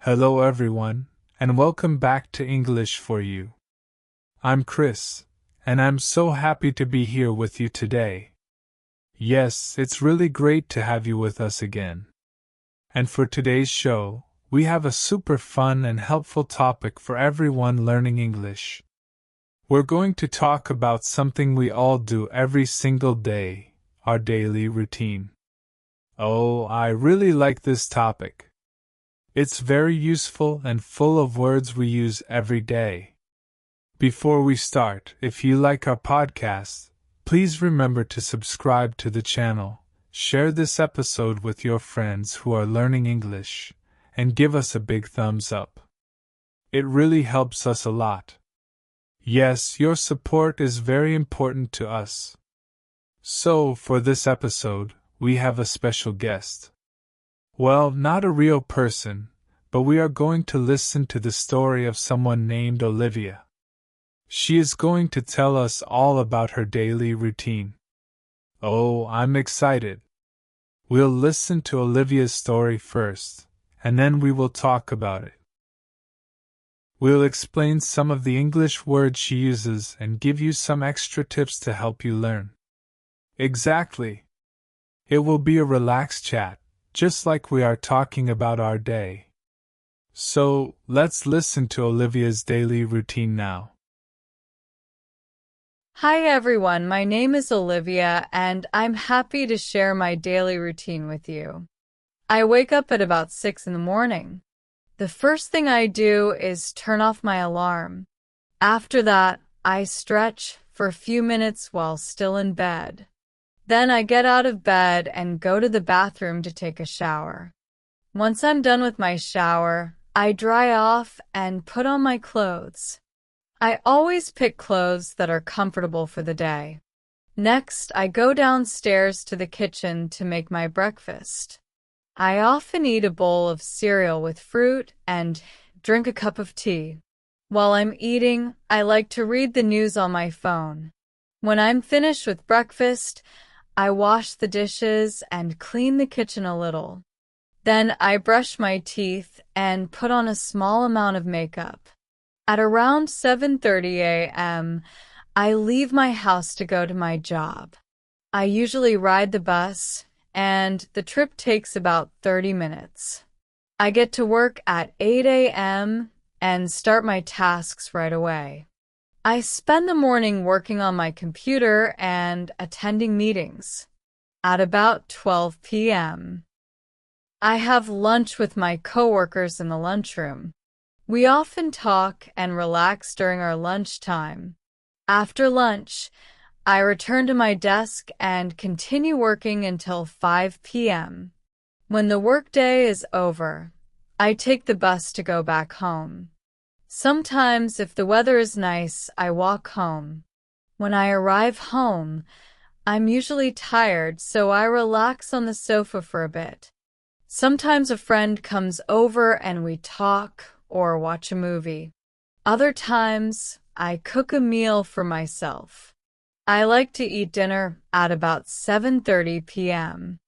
Hello everyone, and welcome back to English for You. I'm Chris, and I'm so happy to be here with you today. Yes, it's really great to have you with us again. And for today's show, we have a super fun and helpful topic for everyone learning English. We're going to talk about something we all do every single day, our daily routine. Oh, I really like this topic. It's very useful and full of words we use every day. Before we start, if you like our podcast, please remember to subscribe to the channel, share this episode with your friends who are learning English, and give us a big thumbs up. It really helps us a lot. Yes, your support is very important to us. So, for this episode, we have a special guest. Well, not a real person, but we are going to listen to the story of someone named Olivia. She is going to tell us all about her daily routine. Oh, I'm excited. We'll listen to Olivia's story first, and then we will talk about it. We'll explain some of the English words she uses and give you some extra tips to help you learn. Exactly. It will be a relaxed chat, just like we are talking about our day. So, let's listen to Olivia's daily routine now. Hi everyone, my name is Olivia and I'm happy to share my daily routine with you. I wake up at about 6 in the morning. The first thing I do is turn off my alarm. After that, I stretch for a few minutes while still in bed. Then I get out of bed and go to the bathroom to take a shower. Once I'm done with my shower, I dry off and put on my clothes. I always pick clothes that are comfortable for the day. Next, I go downstairs to the kitchen to make my breakfast. I often eat a bowl of cereal with fruit and drink a cup of tea. While I'm eating, I like to read the news on my phone. When I'm finished with breakfast, I wash the dishes and clean the kitchen a little. Then I brush my teeth and put on a small amount of makeup. At around 7:30 a.m., I leave my house to go to my job. I usually ride the bus, and the trip takes about 30 minutes. I get to work at 8 a.m. and start my tasks right away. I spend the morning working on my computer and attending meetings. At about 12 p.m., I have lunch with my coworkers in the lunchroom. We often talk and relax during our lunchtime. After lunch, I return to my desk and continue working until 5 p.m. When the workday is over, I take the bus to go back home. Sometimes, if the weather is nice, I walk home. When I arrive home, I'm usually tired, so I relax on the sofa for a bit. Sometimes a friend comes over and we talk or watch a movie. Other times, I cook a meal for myself. I like to eat dinner at about 7:30 p.m.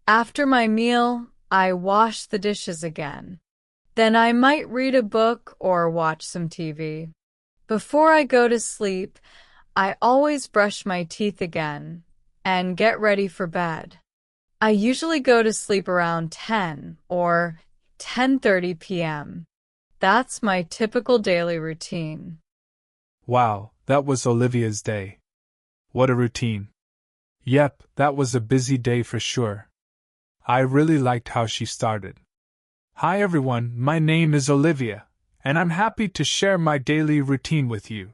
After my meal, I wash the dishes again. Then I might read a book or watch some TV. Before I go to sleep, I always brush my teeth again and get ready for bed. I usually go to sleep around 10 or 10:30 p.m. That's my typical daily routine. Wow, that was Olivia's day. What a routine. Yep, that was a busy day for sure. I really liked how she started. Hi everyone, my name is Olivia, and I'm happy to share my daily routine with you.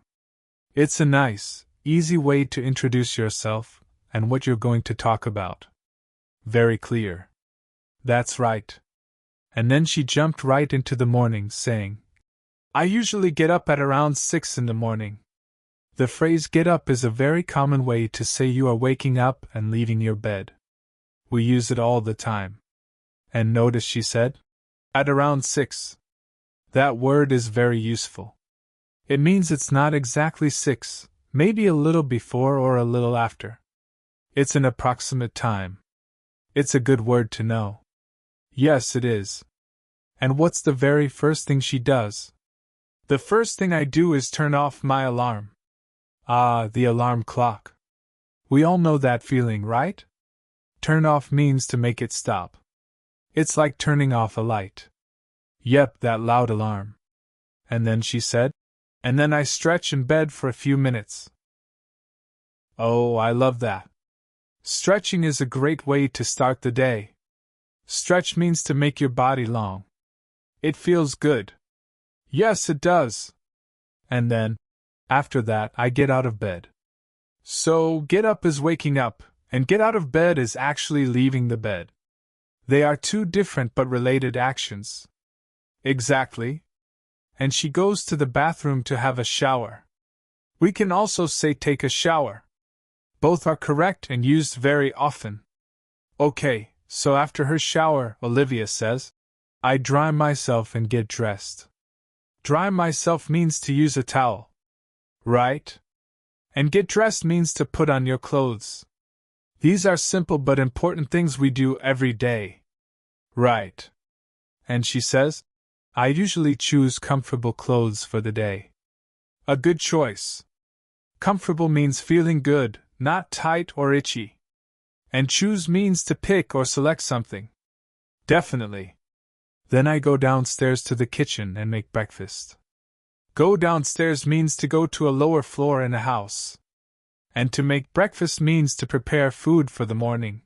It's a nice, easy way to introduce yourself and what you're going to talk about. Very clear. That's right. And then she jumped right into the morning, saying, I usually get up at around 6 in the morning. The phrase get up is a very common way to say you are waking up and leaving your bed. We use it all the time. And notice she said, at around 6. That word is very useful. It means it's not exactly 6, maybe a little before or a little after. It's an approximate time. It's a good word to know. Yes, it is. And what's the very first thing she does? The first thing I do is turn off my alarm. Ah, the alarm clock. We all know that feeling, right? Turn off means to make it stop. It's like turning off a light. Yep, that loud alarm. And then she said, and then I stretch in bed for a few minutes. Oh, I love that. Stretching is a great way to start the day. Stretch means to make your body long. It feels good. Yes, it does. And then, after that, I get out of bed. So, get up is waking up, and get out of bed is actually leaving the bed. They are two different but related actions. Exactly. And she goes to the bathroom to have a shower. We can also say take a shower. Both are correct and used very often. Okay, so after her shower, Olivia says, I dry myself and get dressed. Dry myself means to use a towel. Right? And get dressed means to put on your clothes. These are simple but important things we do every day. Right. And she says, I usually choose comfortable clothes for the day. A good choice. Comfortable means feeling good, not tight or itchy. And choose means to pick or select something. Definitely. Then I go downstairs to the kitchen and make breakfast. Go downstairs means to go to a lower floor in a house. And to make breakfast means to prepare food for the morning.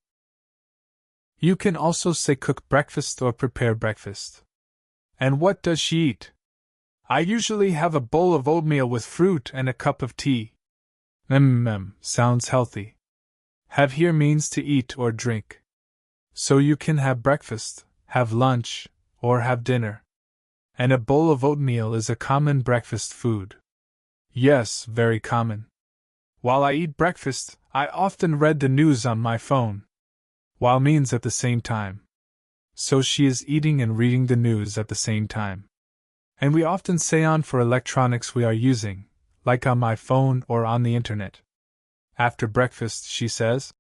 You can also say cook breakfast or prepare breakfast. And what does she eat? I usually have a bowl of oatmeal with fruit and a cup of tea. Sounds healthy. Have here means to eat or drink. So you can have breakfast, have lunch, or have dinner. And a bowl of oatmeal is a common breakfast food. Yes, very common. While I eat breakfast, I often read the news on my phone. While means at the same time. So she is eating and reading the news at the same time. And we often say on for electronics we are using, like on my phone or on the internet. After breakfast, she says,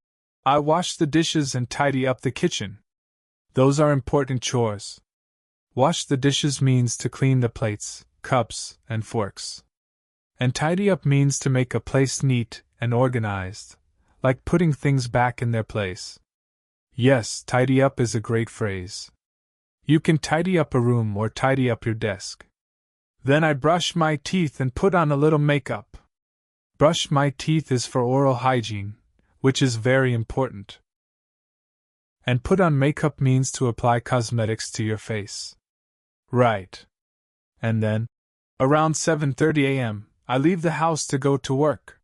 I wash the dishes and tidy up the kitchen. Those are important chores. Wash the dishes means to clean the plates, cups, and forks. And tidy up means to make a place neat and organized, like putting things back in their place. Yes, tidy up is a great phrase. You can tidy up a room or tidy up your desk. Then I brush my teeth and put on a little makeup. Brush my teeth is for oral hygiene, which is very important. And put on makeup means to apply cosmetics to your face. Right. And then, around 7:30 a.m., I leave the house to go to work.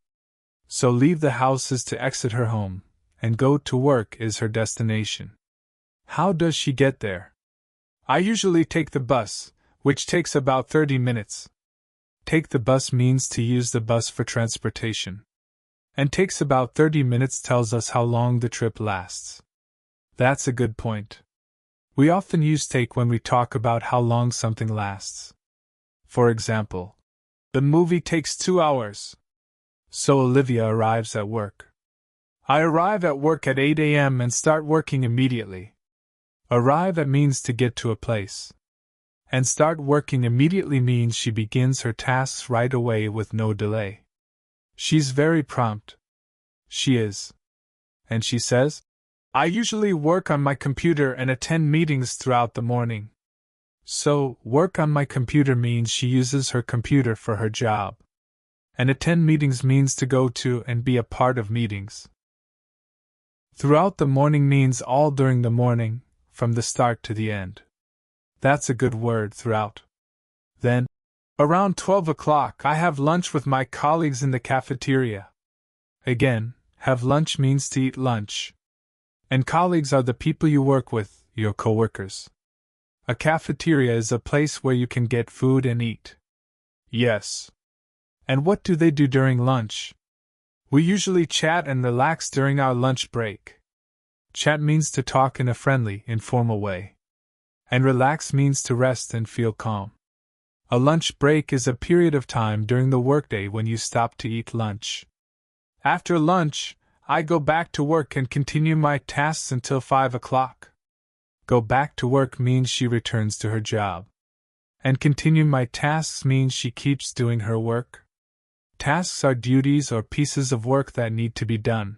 So leave the house is to exit her home, and go to work is her destination. How does she get there? I usually take the bus, which takes about 30 minutes. Take the bus means to use the bus for transportation. And takes about 30 minutes tells us how long the trip lasts. That's a good point. We often use take when we talk about how long something lasts. For example, the movie takes 2 hours. So Olivia arrives at work. I arrive at work at 8 a.m. and start working immediately. Arrive at means to get to a place. And start working immediately means she begins her tasks right away with no delay. She's very prompt. She is. And she says, I usually work on my computer and attend meetings throughout the morning. So, work on my computer means she uses her computer for her job. And attend meetings means to go to and be a part of meetings. Throughout the morning means all during the morning, from the start to the end. That's a good word, throughout. Then, around 12 o'clock, I have lunch with my colleagues in the cafeteria. Again, have lunch means to eat lunch. And colleagues are the people you work with, your coworkers. A cafeteria is a place where you can get food and eat. Yes. And what do they do during lunch? We usually chat and relax during our lunch break. Chat means to talk in a friendly, informal way. And relax means to rest and feel calm. A lunch break is a period of time during the workday when you stop to eat lunch. After lunch, I go back to work and continue my tasks until 5 o'clock. Go back to work means she returns to her job. And continue my tasks means she keeps doing her work. Tasks are duties or pieces of work that need to be done.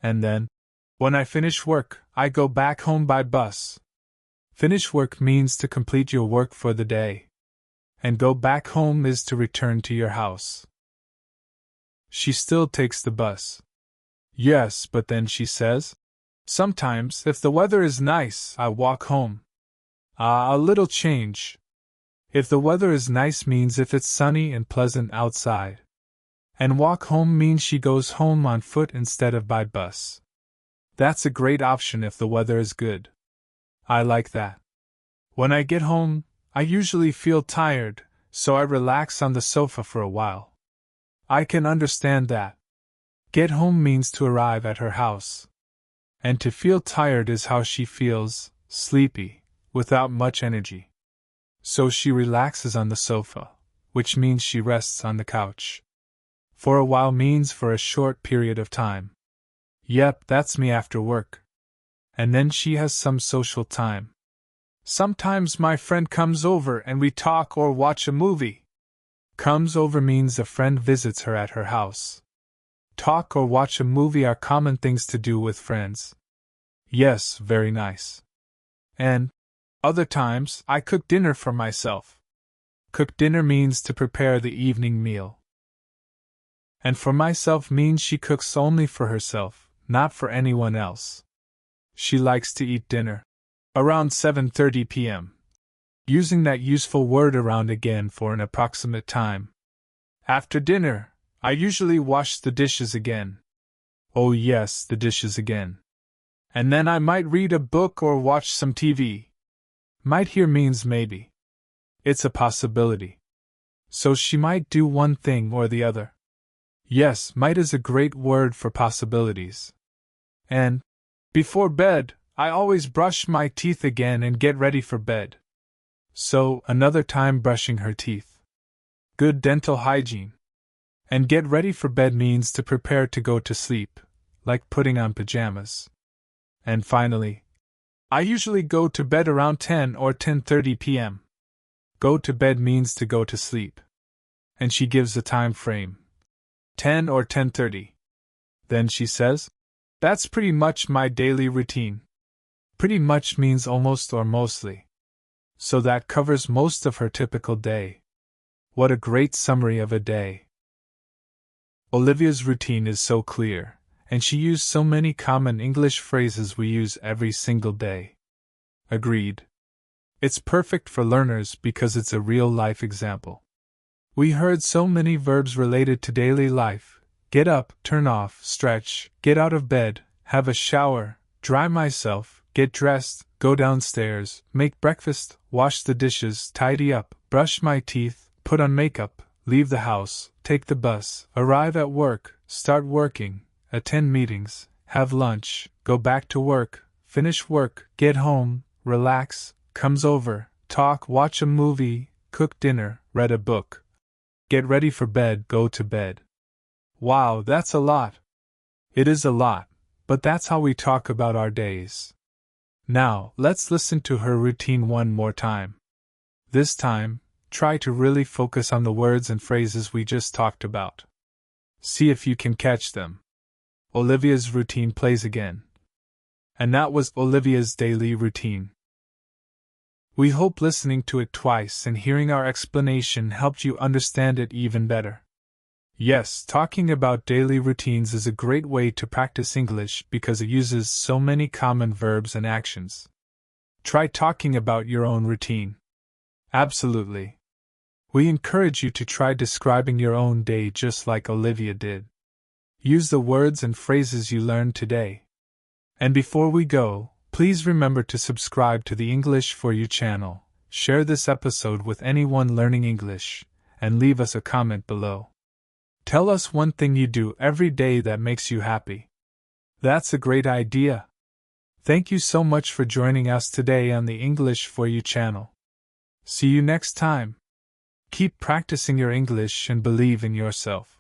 And then, when I finish work, I go back home by bus. Finish work means to complete your work for the day. And go back home is to return to your house. She still takes the bus. Yes, but then she says, sometimes, if the weather is nice, I walk home. A little change. If the weather is nice means if it's sunny and pleasant outside. And walk home means she goes home on foot instead of by bus. That's a great option if the weather is good. I like that. When I get home, I usually feel tired, so I relax on the sofa for a while. I can understand that. Get home means to arrive at her house. And to feel tired is how she feels, sleepy, without much energy. So she relaxes on the sofa, which means she rests on the couch. For a while means for a short period of time. Yep, that's me after work. And then she has some social time. Sometimes my friend comes over and we talk or watch a movie. Comes over means a friend visits her at her house. Talk or watch a movie are common things to do with friends. Yes, very nice. And other times, I cook dinner for myself. Cook dinner means to prepare the evening meal. And for myself means she cooks only for herself, not for anyone else. She likes to eat dinner around 7:30 p.m. Using that useful word around again for an approximate time. After dinner, I usually wash the dishes again. Oh yes, the dishes again. And then I might read a book or watch some TV. Might here means maybe. It's a possibility. So she might do one thing or the other. Yes, might is a great word for possibilities. And, before bed, I always brush my teeth again and get ready for bed. So, another time brushing her teeth. Good dental hygiene. And get ready for bed means to prepare to go to sleep, like putting on pajamas. And finally, I usually go to bed around 10 or 10:30 p.m. Go to bed means to go to sleep. And she gives a time frame. 10 or 10:30. Then she says, that's pretty much my daily routine. Pretty much means almost or mostly. So that covers most of her typical day. What a great summary of a day. Olivia's routine is so clear, and she used so many common English phrases we use every single day. Agreed. It's perfect for learners because it's a real-life example. We heard so many verbs related to daily life: get up, turn off, stretch, get out of bed, have a shower, dry myself, get dressed, go downstairs, make breakfast, wash the dishes, tidy up, brush my teeth, put on makeup, leave the house, take the bus, arrive at work, start working, attend meetings, have lunch, go back to work, finish work, get home, relax, comes over, talk, watch a movie, cook dinner, read a book. Get ready for bed, go to bed. Wow, that's a lot. It is a lot, but that's how we talk about our days. Now, let's listen to her routine one more time. This time, try to really focus on the words and phrases we just talked about. See if you can catch them. Olivia's routine plays again. And that was Olivia's daily routine. We hope listening to it twice and hearing our explanation helped you understand it even better. Yes, talking about daily routines is a great way to practice English because it uses so many common verbs and actions. Try talking about your own routine. Absolutely. We encourage you to try describing your own day just like Olivia did. Use the words and phrases you learned today. And before we go, please remember to subscribe to the English for You channel, share this episode with anyone learning English, and leave us a comment below. Tell us one thing you do every day that makes you happy. That's a great idea. Thank you so much for joining us today on the English for You channel. See you next time. Keep practicing your English and believe in yourself.